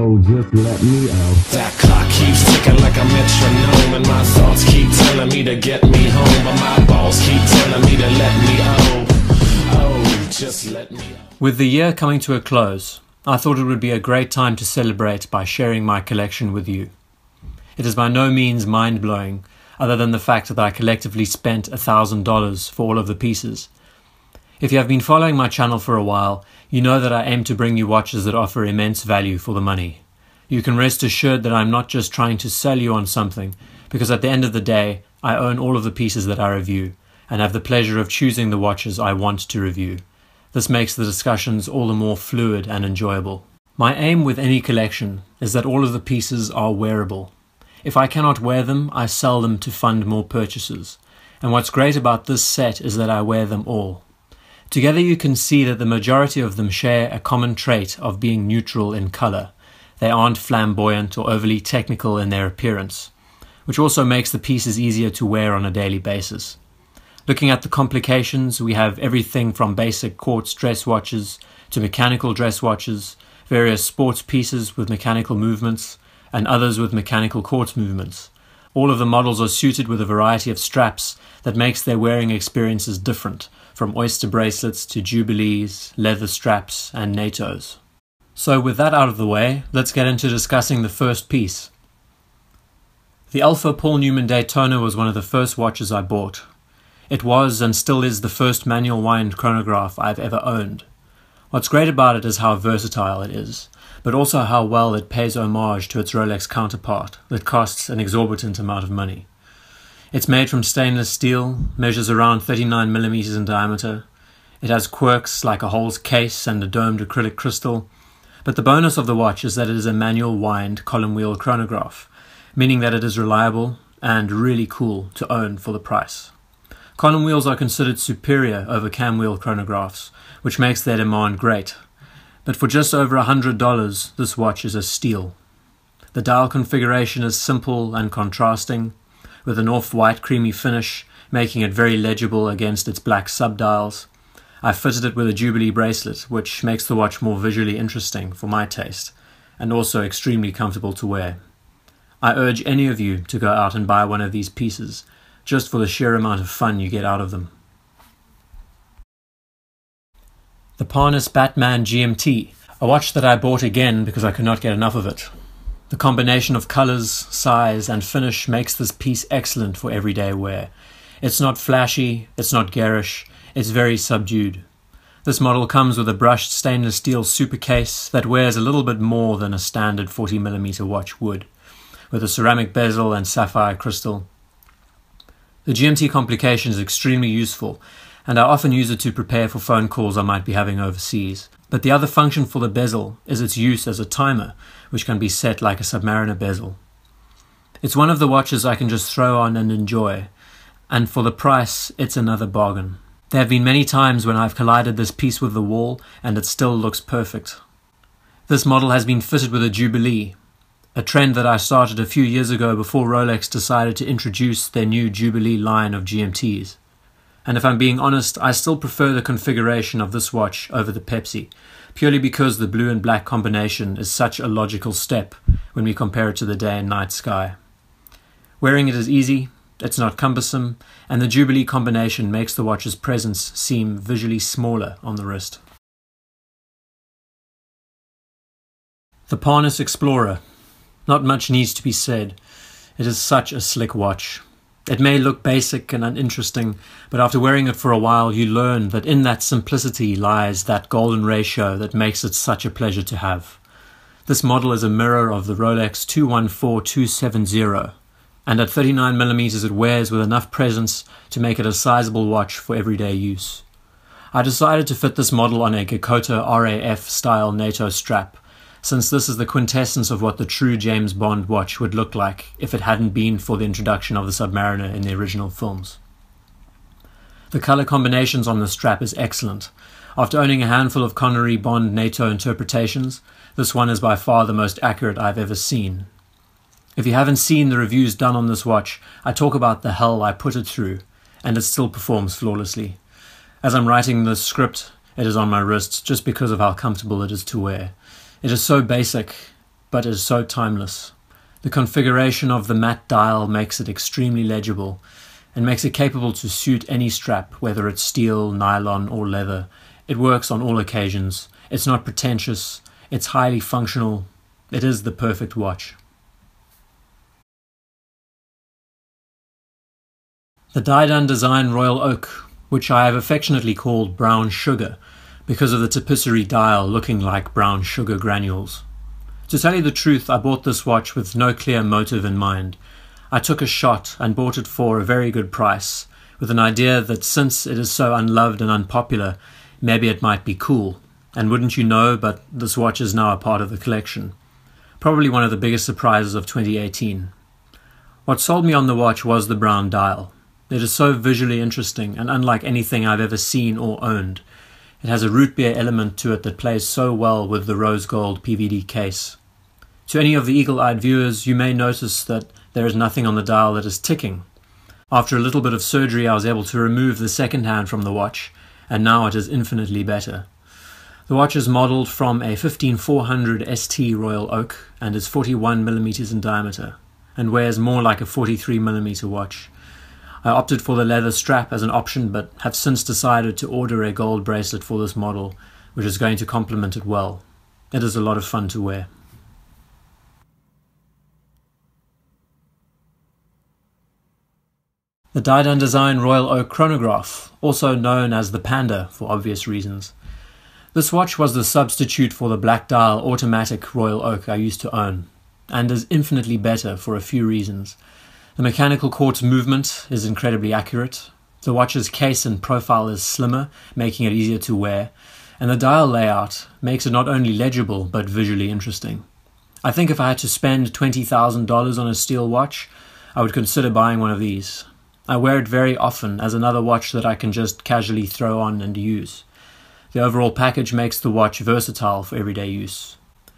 oh, just let me oh. That clock keeps ticking like a metronome, and my thoughts keep telling me to get me home, but my balls keep telling me to let me oh, just let me oh. With the year coming to a close, I thought it would be a great time to celebrate by sharing my collection with you. It is by no means mind-blowing, other than the fact that I collectively spent $1,000 for all of the pieces. If you have been following my channel for a while, you know that I aim to bring you watches that offer immense value for the money. You can rest assured that I'm not just trying to sell you on something, because at the end of the day, I own all of the pieces that I review, and have the pleasure of choosing the watches I want to review. This makes the discussions all the more fluid and enjoyable. My aim with any collection is that all of the pieces are wearable. If I cannot wear them, I sell them to fund more purchases. And what's great about this set is that I wear them all. Together you can see that the majority of them share a common trait of being neutral in color. They aren't flamboyant or overly technical in their appearance, which also makes the pieces easier to wear on a daily basis. Looking at the complications, we have everything from basic quartz dress watches to mechanical dress watches, various sports pieces with mechanical movements, and others with mechanical quartz movements. All of the models are suited with a variety of straps that makes their wearing experiences different, from oyster bracelets to jubilees, leather straps, and NATOs. So with that out of the way, let's get into discussing the first piece. The Alpha Paul Newman Daytona was one of the first watches I bought. It was and still is the first manual wind chronograph I've ever owned. What's great about it is how versatile it is, but also how well it pays homage to its Rolex counterpart that costs an exorbitant amount of money. It's made from stainless steel, measures around 39mm in diameter. It has quirks like a hole's case and a domed acrylic crystal, but the bonus of the watch is that it is a manual wind column wheel chronograph, meaning that it is reliable and really cool to own for the price. Column wheels are considered superior over cam wheel chronographs, which makes their demand great. But for just over $100, this watch is a steal. The dial configuration is simple and contrasting, with an off-white creamy finish, making it very legible against its black subdials. I fitted it with a Jubilee bracelet, which makes the watch more visually interesting for my taste, and also extremely comfortable to wear. I urge any of you to go out and buy one of these pieces, just for the sheer amount of fun you get out of them. The Parnas Batman GMT, a watch that I bought again because I could not get enough of it. The combination of colors, size, and finish makes this piece excellent for everyday wear. It's not flashy, it's not garish, it's very subdued. This model comes with a brushed stainless steel super case that wears a little bit more than a standard 40mm watch would, with a ceramic bezel and sapphire crystal. The GMT complication is extremely useful, and I often use it to prepare for phone calls I might be having overseas. But the other function for the bezel is its use as a timer, which can be set like a Submariner bezel. It's one of the watches I can just throw on and enjoy, and for the price, it's another bargain. There have been many times when I've collided this piece with the wall, and it still looks perfect. This model has been fitted with a Jubilee, a trend that I started a few years ago before Rolex decided to introduce their new Jubilee line of GMTs. And if I'm being honest, I still prefer the configuration of this watch over the Pepsi, purely because the blue and black combination is such a logical step when we compare it to the day and night sky. Wearing it is easy, it's not cumbersome, and the Jubilee combination makes the watch's presence seem visually smaller on the wrist. The Parnas Explorer. Not much needs to be said. It is such a slick watch. It may look basic and uninteresting, but after wearing it for a while, you learn that in that simplicity lies that golden ratio that makes it such a pleasure to have. This model is a mirror of the Rolex 214270, and at 39mm it wears with enough presence to make it a sizable watch for everyday use. I decided to fit this model on a Gakota RAF style NATO strap, since this is the quintessence of what the true James Bond watch would look like if it hadn't been for the introduction of the Submariner in the original films. The color combinations on the strap is excellent. After owning a handful of Connery Bond NATO interpretations, this one is by far the most accurate I've ever seen. If you haven't seen the reviews done on this watch, I talk about the hell I put it through, and it still performs flawlessly. As I'm writing this script, it is on my wrist just because of how comfortable it is to wear. It is so basic, but is so timeless. The configuration of the matte dial makes it extremely legible and makes it capable to suit any strap, whether it's steel, nylon or leather. It works on all occasions. It's not pretentious. It's highly functional. It is the perfect watch. The die-done design Royal Oak, which I have affectionately called brown sugar because of the tapisserie dial looking like brown sugar granules. To tell you the truth, I bought this watch with no clear motive in mind. I took a shot and bought it for a very good price, with an idea that since it is so unloved and unpopular, maybe it might be cool. And wouldn't you know, but this watch is now a part of the collection. Probably one of the biggest surprises of 2018. What sold me on the watch was the brown dial. It is so visually interesting and unlike anything I've ever seen or owned. It has a root beer element to it that plays so well with the rose gold PVD case. To any of the eagle-eyed viewers, you may notice that there is nothing on the dial that is ticking. After a little bit of surgery, I was able to remove the second hand from the watch, and now it is infinitely better. The watch is modelled from a 15400 ST Royal Oak and is 41mm in diameter, and wears more like a 43mm watch. I opted for the leather strap as an option, but have since decided to order a gold bracelet for this model, which is going to complement it well. It is a lot of fun to wear. The die-done design Royal Oak chronograph, also known as the Panda for obvious reasons. This watch was the substitute for the black dial automatic Royal Oak I used to own, and is infinitely better for a few reasons. The mechanical quartz movement is incredibly accurate, the watch's case and profile is slimmer, making it easier to wear, and the dial layout makes it not only legible but visually interesting. I think if I had to spend $20,000 on a steel watch, I would consider buying one of these. I wear it very often as another watch that I can just casually throw on and use. The overall package makes the watch versatile for everyday use.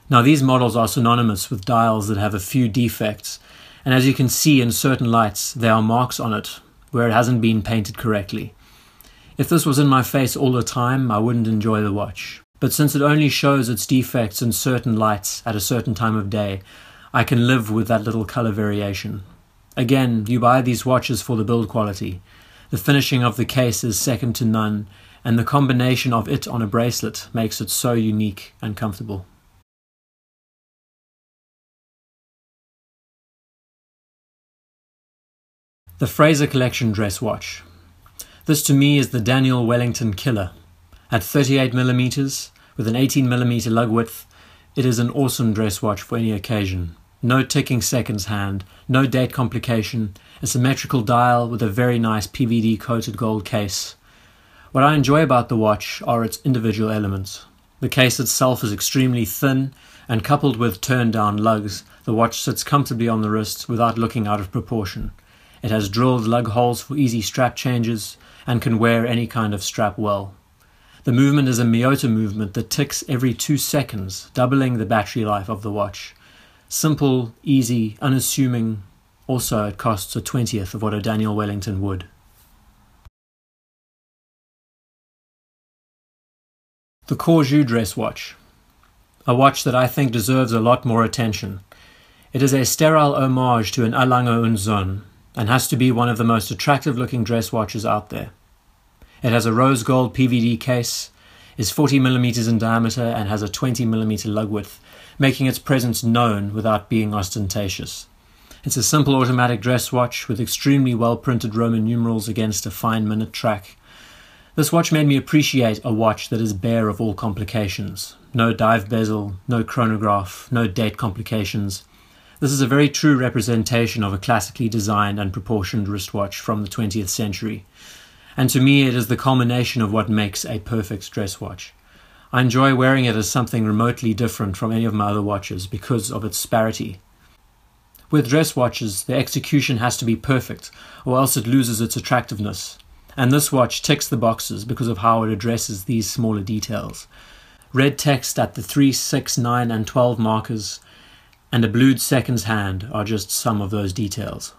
Now these models are synonymous with dials that have a few defects, and as you can see in certain lights, there are marks on it where it hasn't been painted correctly. If this was in my face all the time, I wouldn't enjoy the watch. But since it only shows its defects in certain lights at a certain time of day, I can live with that little color variation. Again, you buy these watches for the build quality. The finishing of the case is second to none, and the combination of it on a bracelet makes it so unique and comfortable. The Fraser Collection dress watch. This to me is the Daniel Wellington killer. At 38mm, with an 18mm lug width, it is an awesome dress watch for any occasion. No ticking seconds hand, no date complication, a symmetrical dial with a very nice PVD coated gold case. What I enjoy about the watch are its individual elements. The case itself is extremely thin, and coupled with turned down lugs, the watch sits comfortably on the wrist without looking out of proportion. It has drilled lug holes for easy strap changes and can wear any kind of strap well. The movement is a Miyota movement that ticks every 2 seconds, doubling the battery life of the watch. Simple, easy, unassuming. Also, it costs a 20th of what a Daniel Wellington would. The Corju dress watch. A watch that I think deserves a lot more attention. It is a sterile homage to an A Lange und Söhne, and has to be one of the most attractive looking dress watches out there. It has a rose gold PVD case, is 40mm in diameter and has a 20mm lug width, making its presence known without being ostentatious. It's a simple automatic dress watch with extremely well printed Roman numerals against a fine minute track. This watch made me appreciate a watch that is bare of all complications. No dive bezel, no chronograph, no date complications. This is a very true representation of a classically designed and proportioned wristwatch from the 20th century. And to me it is the culmination of what makes a perfect dress watch. I enjoy wearing it as something remotely different from any of my other watches because of its sparity. With dress watches, the execution has to be perfect, or else it loses its attractiveness. And this watch ticks the boxes because of how it addresses these smaller details. Red text at the 3, 6, 9 and 12 markers, and a blued seconds hand are just some of those details.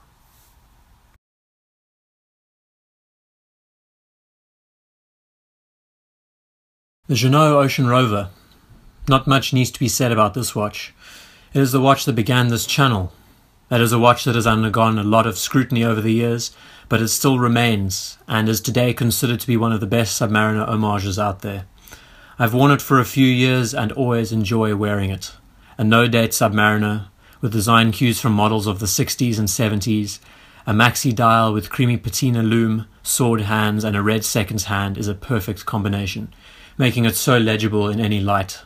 The Jeanneau Ocean Rover. Not much needs to be said about this watch. It is the watch that began this channel. It is a watch that has undergone a lot of scrutiny over the years, but it still remains, and is today considered to be one of the best Submariner homages out there. I've worn it for a few years and always enjoy wearing it. A no-date Submariner, with design cues from models of the 60s and 70s, a maxi dial with creamy patina loom, sword hands and a red seconds hand is a perfect combination, making it so legible in any light.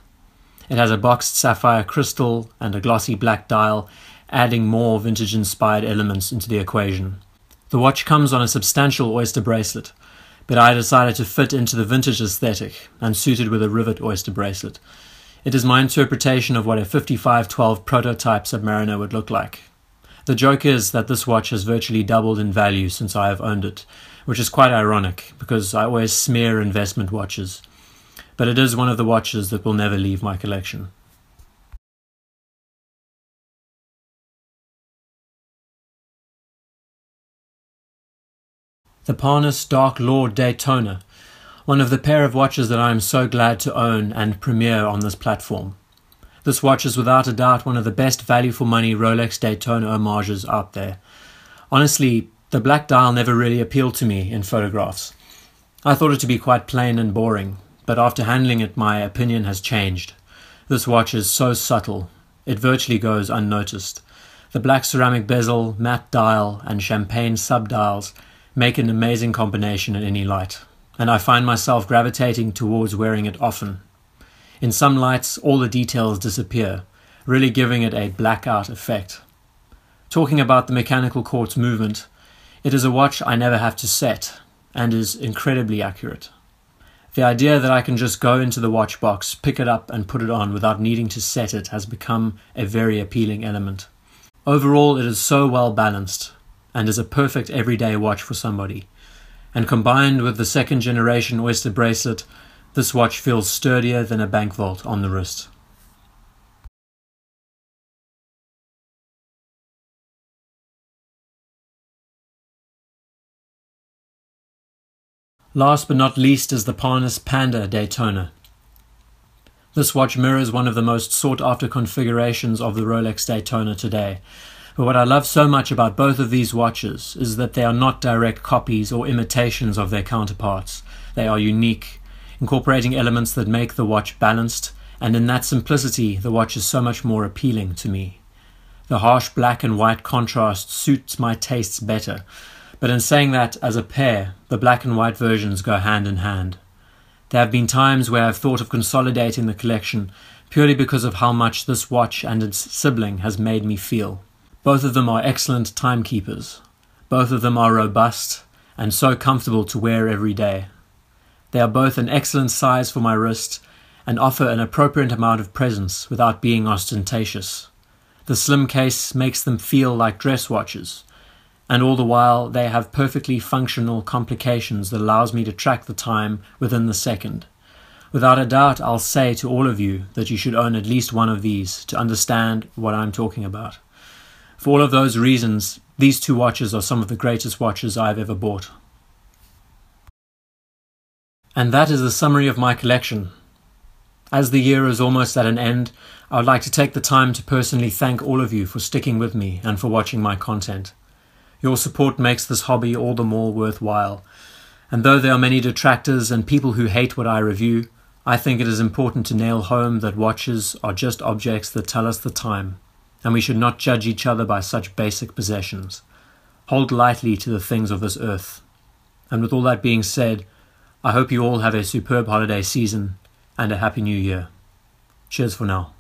It has a boxed sapphire crystal and a glossy black dial, adding more vintage-inspired elements into the equation. The watch comes on a substantial oyster bracelet, but I decided to fit into the vintage aesthetic and suited with a rivet oyster bracelet. It is my interpretation of what a 5512 prototype Submariner would look like. The joke is that this watch has virtually doubled in value since I have owned it, which is quite ironic because I always smear investment watches. But it is one of the watches that will never leave my collection. The Parnas Dark Lord Daytona, one of the pair of watches that I am so glad to own and premiere on this platform. This watch is without a doubt one of the best value for money Rolex Daytona homages out there. Honestly, the black dial never really appealed to me in photographs. I thought it to be quite plain and boring, but after handling it my opinion has changed. This watch is so subtle, it virtually goes unnoticed. The black ceramic bezel, matte dial and champagne subdials make an amazing combination in any light, and I find myself gravitating towards wearing it often. In some lights, all the details disappear, really giving it a blackout effect. Talking about the mechanical quartz movement, it is a watch I never have to set, and is incredibly accurate. The idea that I can just go into the watch box, pick it up and put it on without needing to set it has become a very appealing element. Overall, it is so well balanced, and is a perfect everyday watch for somebody. And combined with the second generation oyster bracelet, this watch feels sturdier than a bank vault on the wrist. Last but not least is the Parnas Panda Daytona. This watch mirrors one of the most sought-after configurations of the Rolex Daytona today. But what I love so much about both of these watches is that they are not direct copies or imitations of their counterparts. They are unique, incorporating elements that make the watch balanced, and in that simplicity the watch is so much more appealing to me. The harsh black and white contrast suits my tastes better, but in saying that, as a pair, the black and white versions go hand in hand. There have been times where I've thought of consolidating the collection purely because of how much this watch and its sibling has made me feel. Both of them are excellent timekeepers. Both of them are robust and so comfortable to wear every day. They are both an excellent size for my wrist and offer an appropriate amount of presence without being ostentatious. The slim case makes them feel like dress watches, and all the while they have perfectly functional complications that allows me to track the time within the second. Without a doubt, I'll say to all of you that you should own at least one of these to understand what I'm talking about. For all of those reasons, these two watches are some of the greatest watches I've ever bought. And that is the summary of my collection. As the year is almost at an end, I would like to take the time to personally thank all of you for sticking with me and for watching my content. Your support makes this hobby all the more worthwhile. And though there are many detractors and people who hate what I review, I think it is important to nail home that watches are just objects that tell us the time, and we should not judge each other by such basic possessions. Hold lightly to the things of this earth. And with all that being said, I hope you all have a superb holiday season and a happy new year. Cheers for now.